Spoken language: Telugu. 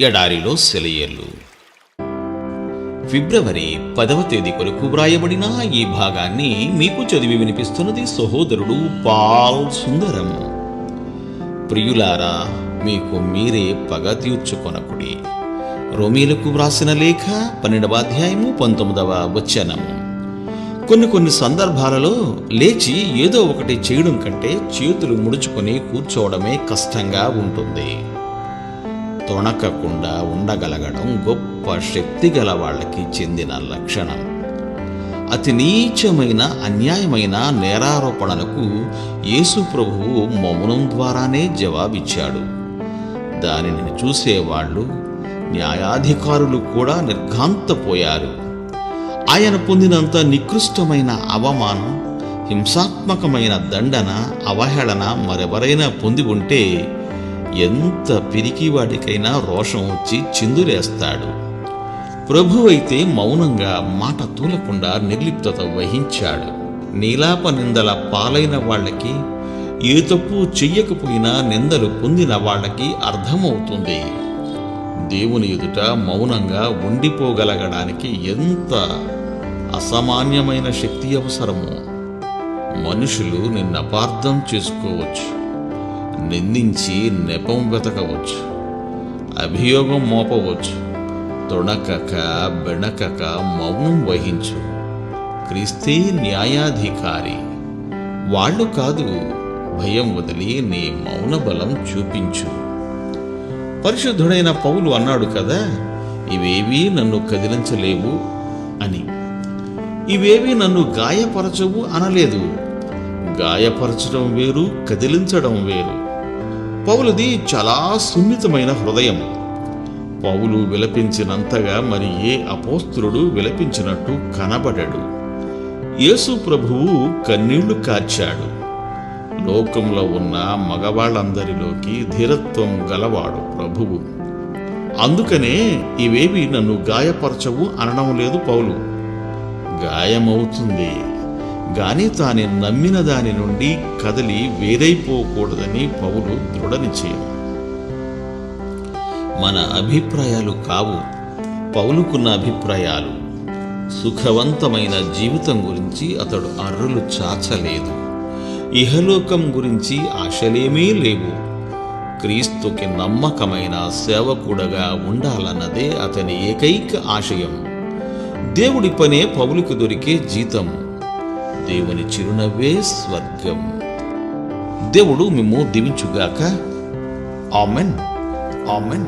ఎడారిలో సెలయేళ్ళు. ఫిబ్రవరి 10వ తేదీ కొరకు వ్రాయబడిన ఈ భాగాన్ని మీకు చదివి వినిపిస్తున్నది సహోదరుడు పాల్ సుందరం. ప్రియులారా, మీకు మీరే పగ తీర్చుకొనకుడి. రోమీలకు వ్రాసిన లేఖ 12వ అధ్యాయము 19వ వచనం. కొన్ని సందర్భాలలో లేచి ఏదో ఒకటి చేయడం కంటే చేతులు ముడుచుకొని కూర్చోవడమే కష్టంగా ఉంటుంది. తొణకకుండా ఉండగలగడం గొప్ప శక్తి గల వాళ్ళకి చెందిన లక్షణం. అతి నీచమైన అన్యాయమైన నేరారోపణలకు యేసు ప్రభువు మౌనం ద్వారానే జవాబిచ్చాడు. దానిని చూసేవాళ్ళు, న్యాయాధికారులు కూడా నిర్ఘాంతపోయారు. ఆయన పొందినంత నికృష్టమైన అవమానం, హింసాత్మకమైన దండన, అవహేళన మరెవరైనా పొంది ఉంటే ఎంత పిరికివాడికైనా రోషం వచ్చి చిందులేస్తాడు. ప్రభువైతే మౌనంగా మాట తూలకుండా నిర్లిప్తత వహించాడు. నీలాప నిందల పాలైన వాళ్ళకి, ఏ తప్పు చెయ్యకపోయినా నిందలు పొందిన వాళ్ళకి అర్థమవుతుంది దేవుని ఎదుట మౌనంగా ఉండిపోగలగడానికి ఎంత అసామాన్యమైన శక్తి అవసరమో. మనుషులు నిన్నపార్థం చేసుకోవచ్చు, నిందించి నెపం వెతకవచ్చు, అభియోగం మోపవచ్చు. తొణకక బెణకక మౌనం వహించు. క్రీస్తే న్యాయాధికారి. వాళ్ళు కాదు. భయం వదిలి నీ మౌన బలం చూపించు. పరిశుద్ధుడైన పౌలు అన్నాడు కదా, ఇవేవీ నన్ను కదిలించలేవు అని. ఇవేవీ నన్ను గాయపరచవు అనలేదు. గాయపరచడం వేరు, కదిలించడం వేరు. పౌలుది చాలా సున్నితమైన హృదయం. పౌలు విలపించినంతగా మరి ఏ అపోస్తలుడు విలపించినట్టు కనబడడు. యేసు ప్రభువు కన్నీళ్లు కార్చాడు. లోకంలో ఉన్న మగవాళ్ళందరిలోకి ధీరత్వం గలవాడు ప్రభువు. అందుకనే ఇవేవి నన్ను గాయపరచవు అనడం లేదు పౌలు. గాయమవుతుంది గాని తాను నమ్మిన దాని నుండి కదిలి వేరైపోకూడదని పౌలు దృఢ నిశ్చయం. మన అభిప్రాయాలు కావు పౌలుకున్న అభిప్రాయాలు. సుఖవంతమైన జీవితం గురించి అతడు అర్రులు చాచలేదు. ఇహలోకం గురించి ఆశలేమీ లేవు. క్రీస్తుకి నమ్మకమైన సేవకుడగా ఉండాలన్నదే అతని ఏకైక ఆశయం. దేవుడి పనే పౌలుకు దొరికే జీతం. దేవుని చిరునవ్వే స్వర్గం. దేవుడు మిమ్ము దీవించుగాక. ఆమెన్. ఆమెన్.